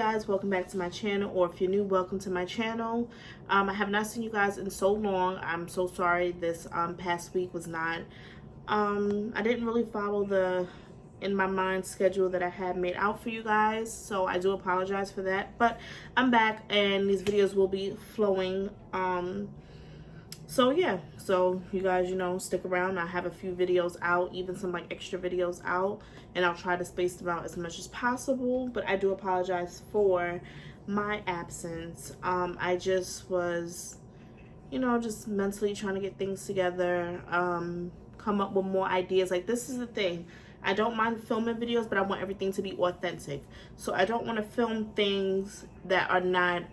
guys, welcome back to my channel, or if you're new, welcome to my channel. I have not seen you guys in so long. I'm so sorry. This past week was not I didn't really follow the in my mind schedule that I had made out for you guys, so I do apologize for that, but I'm back and these videos will be flowing. So yeah, so you guys, stick around. I have a few videos out, even some like extra videos out, and I'll try to space them out as much as possible, but I do apologize for my absence. I just was, just mentally trying to get things together, come up with more ideas. Like, this is the thing. I don't mind filming videos, but I want everything to be authentic. So I don't want to film things that are not,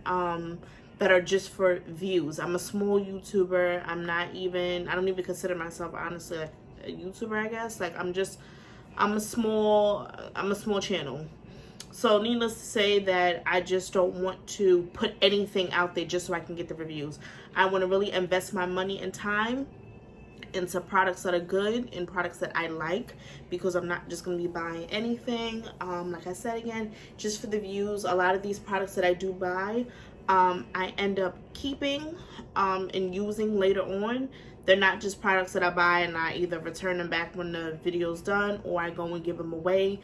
that are just for views. I'm a small YouTuber. I don't even consider myself, honestly, like a YouTuber, I guess. Like, I'm a small channel. So needless to say that I just don't want to put anything out there just so I can get the reviews. I want to really invest my money and time into products that are good and products that I like, because I'm not just going to be buying anything, like I said again, just for the views. A lot of these products that I do buy, I end up keeping and using later on. They're not just products that I buy and I either return them back when the video's done, or I go and give them away.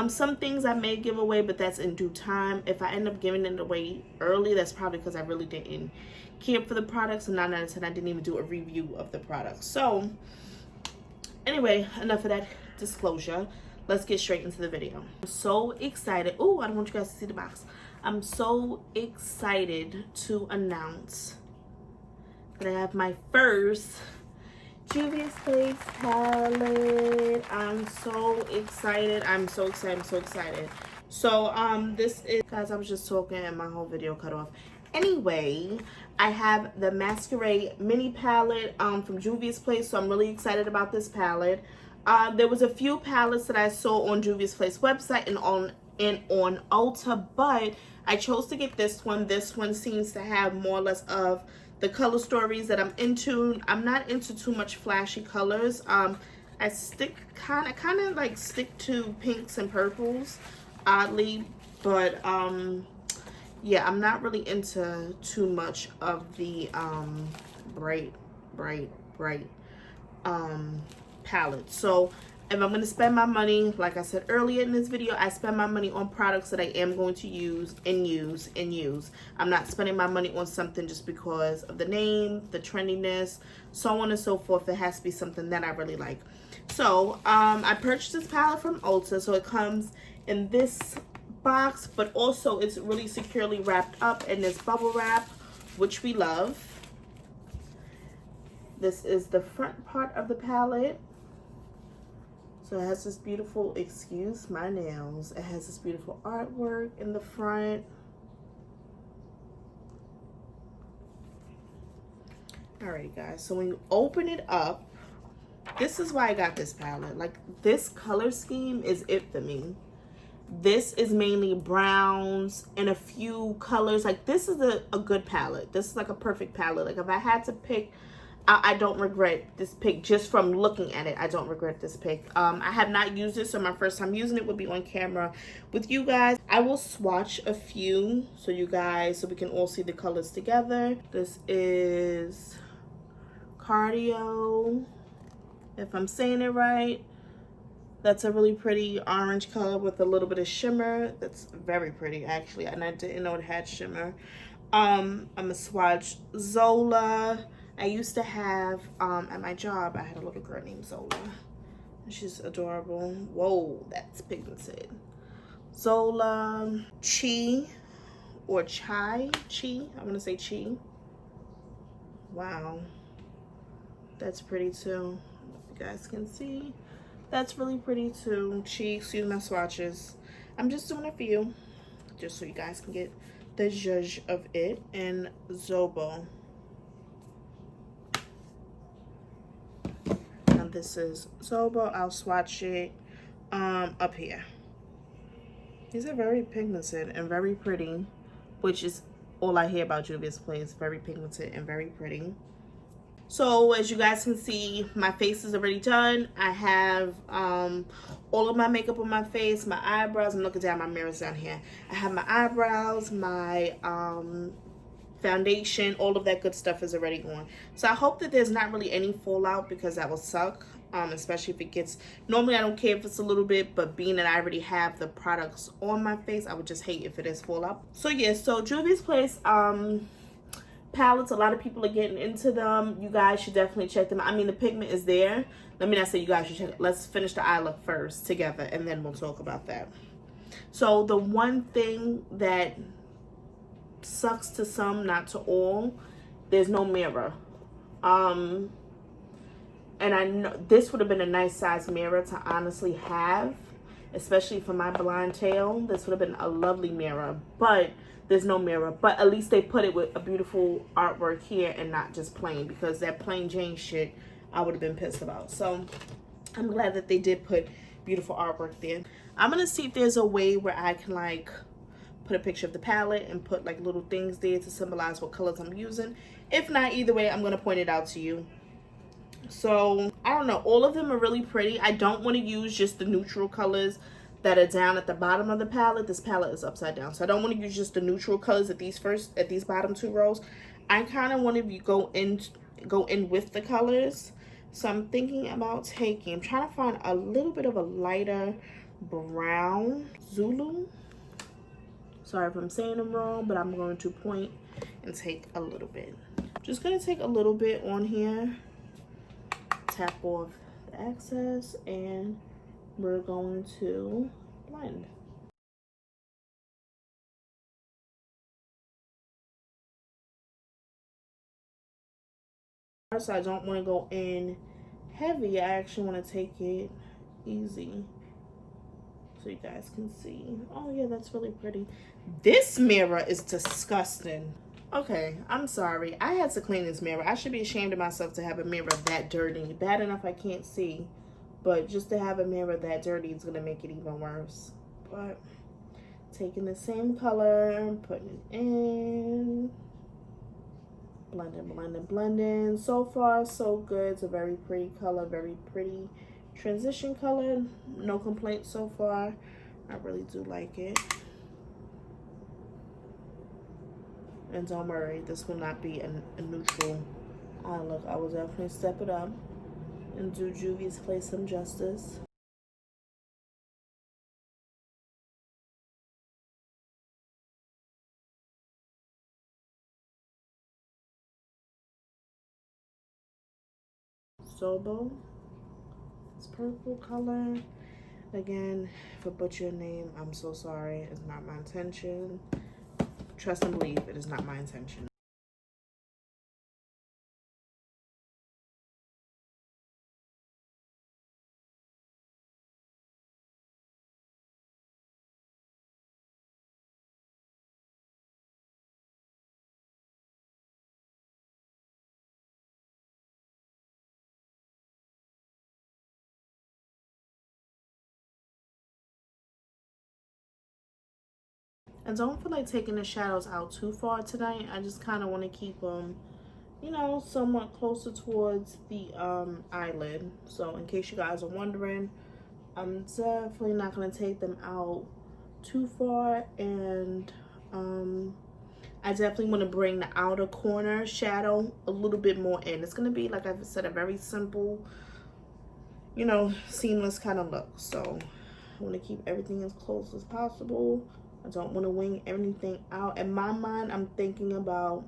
Some things I may give away, but that's in due time. If I end up giving it away early, that's probably because I really didn't care for the products, and 9 out of 10 I didn't even do a review of the products. So anyway, enough of that disclosure. Let's get straight into the video. I'm so excited. Oh, I don't want you guys to see the box. I'm so excited to announce that I have my first Juvia's Place palette. I'm so excited. I'm so excited. So this is, guys, I was just talking and my whole video cut off. Anyway, I have the Masquerade mini palette from Juvia's Place, so I'm really excited about this palette. There was a few palettes that I saw on Juvia's Place website and on Ulta, but I chose to get this one. This one seems to have more or less of the color stories that I'm into. I'm not into too much flashy colors. I kind of like stick to pinks and purples, oddly, but yeah, I'm not really into too much of the bright palette. So if I'm going to spend my money, like I said earlier in this video, I spend my money on products that I am going to use. I'm not spending my money on something just because of the name, the trendiness, so on and so forth. It has to be something that I really like. So I purchased this palette from Ulta. So it comes in this box, but also it's really securely wrapped up in this bubble wrap, which we love. This is the front part of the palette. So it has this beautiful, excuse my nails, it has this beautiful artwork in the front. Alrighty guys, so when you open it up, this is why I got this palette. Like, this color scheme is it for me. This is mainly browns and a few colors. Like, this is a good palette. This is like a perfect palette. Like, if I had to pick, I don't regret this pick. Just from looking at it, I don't regret this pick. I have not used it, so my first time using it would be on camera with you guys. I will swatch a few so we can all see the colors together. This is Cardio, if I'm saying it right. That's a really pretty orange color with a little bit of shimmer. That's very pretty, actually, and I didn't know it had shimmer. I'm gonna swatch Zola. I used to have, at my job, I had a little girl named Zola. She's adorable. Whoa, that's pigmented. Zola, Chi, or Chai, I want to say Chi. Wow, that's pretty too. If you guys can see, that's really pretty too. Chi, excuse my swatches. I'm just doing a few, just so you guys can get the judge of it. And Zobo. This is Zobo. I'll swatch it up here. These are very pigmented and very pretty, which is all I hear about Juvia's Place. Very pigmented and very pretty. So as you guys can see, my face is already done. I have all of my makeup on my face, my eyebrows. I'm looking down, my mirror's down here. I have my eyebrows, my foundation, all of that good stuff is already on. So I hope that there's not really any fallout, because that will suck. Especially if it gets, normally I don't care if it's a little bit, but being that I already have the products on my face, I would just hate if it is fallout. So yeah, so Juvia's Place palettes, a lot of people are getting into them. You guys should definitely check them out. I mean, the pigment is there. Let me not say you guys should check it. Let's finish the eye look first together, and then we'll talk about that. So the one thing that sucks to some, not to all, there's no mirror. And I know this would have been a nice size mirror to honestly have, especially for my blind tail. This would have been a lovely mirror, but there's no mirror. But at least they put it with a beautiful artwork here and not just plain, because that plain Jane shit I would have been pissed about. So I'm glad that they did put beautiful artwork there. I'm gonna see if there's a way where I can like put a picture of the palette and put like little things there to symbolize what colors I'm using. If not, either way, I'm gonna point it out to you. So I don't know, all of them are really pretty. I don't want to use just the neutral colors that are down at the bottom of the palette. This palette is upside down, so I don't want to use just the neutral colors at these bottom two rows. I kind of want to go in with the colors. So I'm thinking about I'm trying to find a little bit of a lighter brown. Zulu, sorry if I'm saying them wrong, but I'm going to point and take a little bit. Just gonna take a little bit on here, tap off the excess, and we're going to blend. So I don't want to go in heavy. I actually want to take it easy so you guys can see. Oh yeah, that's really pretty. This mirror is disgusting. Okay, I'm sorry. I had to clean this mirror. I should be ashamed of myself to have a mirror that dirty. Bad enough I can't see, but just to have a mirror that dirty is going to make it even worse. But taking the same color, putting it in, blending, blending, blending. So far, so good. It's a very pretty color, very pretty transition color. No complaints so far. I really do like it. And don't worry, this will not be a neutral eye look. I will definitely step it up and do Juvia's Place some justice. Sobo, this purple color. Again, if I butcher your name, I'm so sorry. It's not my intention. Trust and believe, it is not my intention. I don't feel like taking the shadows out too far tonight. I just kind of want to keep them, you know, somewhat closer towards the eyelid. So in case you guys are wondering, I'm definitely not going to take them out too far. And I definitely want to bring the outer corner shadow a little bit more in. It's going to be, like I said, a very simple, you know, seamless kind of look. So I want to keep everything as close as possible. I don't want to wing anything out. In my mind, I'm thinking about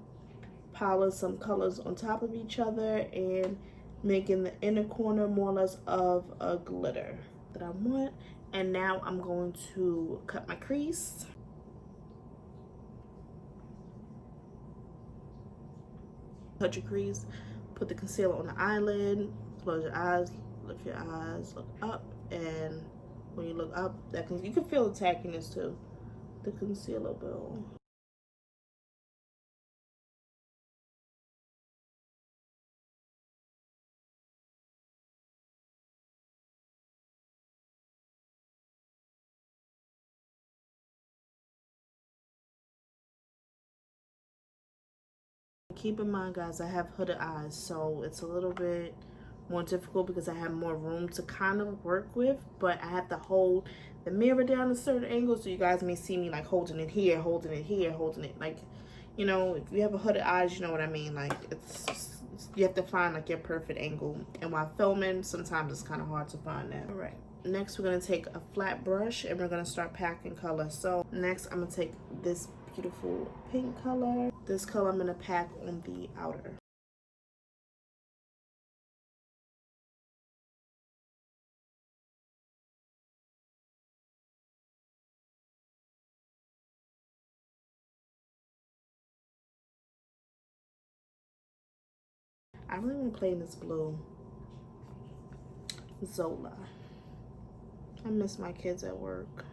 piling some colors on top of each other and making the inner corner more or less of a glitter that I want. And now I'm going to cut my crease. Cut your crease, put the concealer on the eyelid, close your eyes, lift your eyes, look up, and when you look up, you can feel the tackiness too. The concealer will. keep in mind, guys, I have hooded eyes, so it's a little bit more difficult because I have more room to kind of work with, but I have to hold the mirror down a certain angle, so you guys may see me like holding it here, holding it here, holding it like, you know, if you have a hooded eyes, you know what I mean. Like, you have to find like your perfect angle, and while filming, sometimes it's kind of hard to find that. All right, next we're gonna take a flat brush and we're gonna start packing color. So next I'm gonna take this beautiful pink color. This color I'm gonna pack on the outer. I really want to play in this blue. Zola. I miss my kids at work.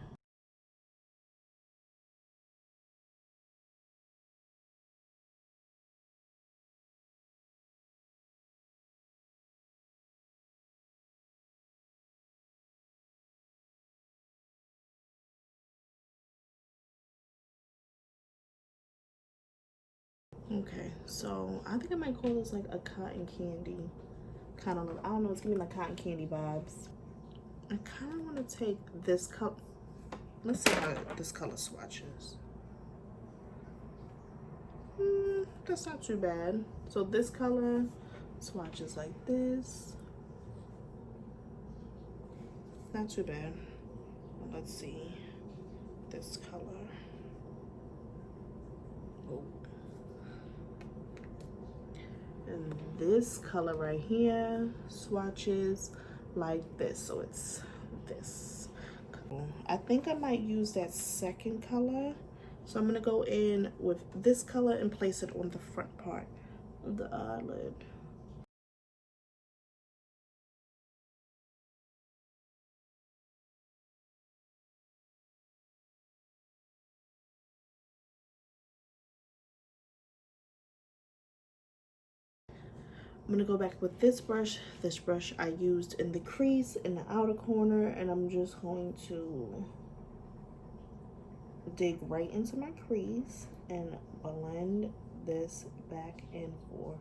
Okay, so I think I might call this like a cotton candy kind of look. I don't know, it's giving me like cotton candy vibes. I kind of want to take this color. Let's see how this color swatches. That's not too bad. So this color swatches like this. Not too bad. Let's see this color. Oh. And this color right here swatches like this. So it's this. I think I might use that second color. So I'm gonna go in with this color and place it on the front part of the eyelid. I'm gonna go back with this brush. This brush I used in the crease in the outer corner, and I'm just going to dig right into my crease and blend this back and forth.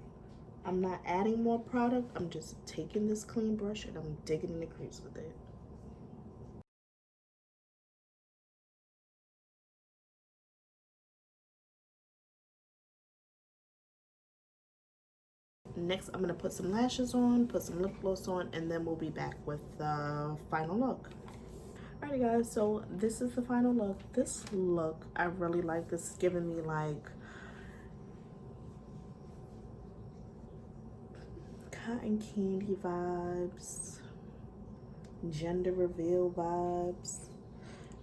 I'm not adding more product, I'm just taking this clean brush and I'm digging in the crease with it. Next, I'm gonna put some lashes on, put some lip gloss on, and then we'll be back with the final look. Alrighty guys, so this is the final look. This look, I really like. This is giving me like cotton candy vibes, gender reveal vibes.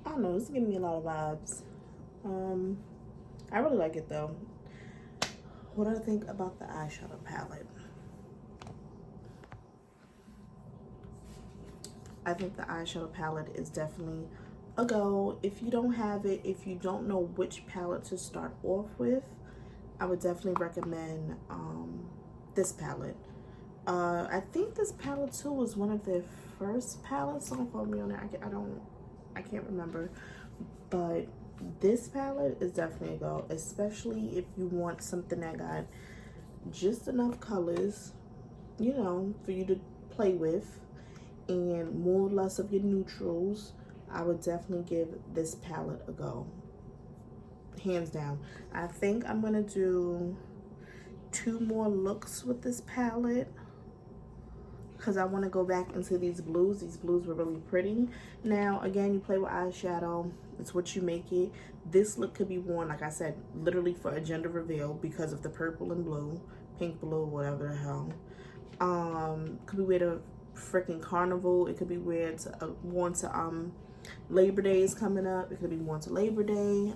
I don't know, it's giving me a lot of vibes. I really like it though. What do I think about the eyeshadow palette? I think the eyeshadow palette is definitely a go. If you don't have it, if you don't know which palette to start off with, I would definitely recommend this palette. I think this palette too was one of their first palettes. Don't quote me on it. I can't remember. But this palette is definitely a go, especially if you want something that got just enough colors, you know, for you to play with, and more or less of your neutrals. I would definitely give this palette a go, hands down. I think I'm gonna do 2 more looks with this palette because I want to go back into these blues. These blues were really pretty. Now again, you play with eyeshadow, it's what you make it. This look could be worn, like I said, literally for a gender reveal because of the purple and blue, pink, blue, whatever the hell. Could be wear to freaking carnival. It could be wear to worn to Labor Day is coming up. It could be worn to Labor Day.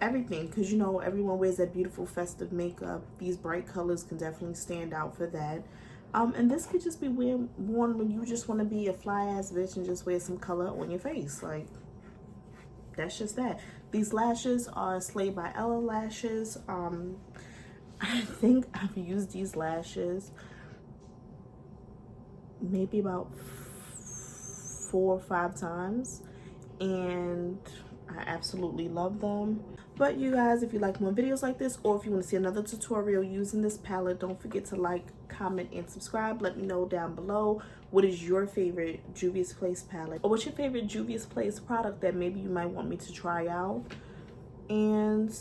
Everything, because you know everyone wears that beautiful festive makeup. These bright colors can definitely stand out for that. And this could just be worn when you just want to be a fly ass bitch and just wear some color on your face. Like, that's just that. These lashes are Slay by Ella lashes. I think I've used these lashes maybe about 4 or 5 times, and I absolutely love them. But you guys, if you like more videos like this, or if you want to see another tutorial using this palette, don't forget to like, comment, and subscribe. Let me know down below, what is your favorite Juvia's Place palette, or what's your favorite Juvia's Place product that maybe you might want me to try out. And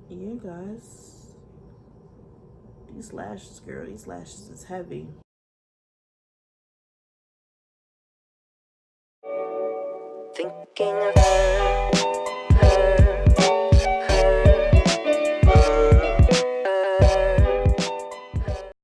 yeah, guys, these lashes, girl, these lashes is heavy. Thinking of her.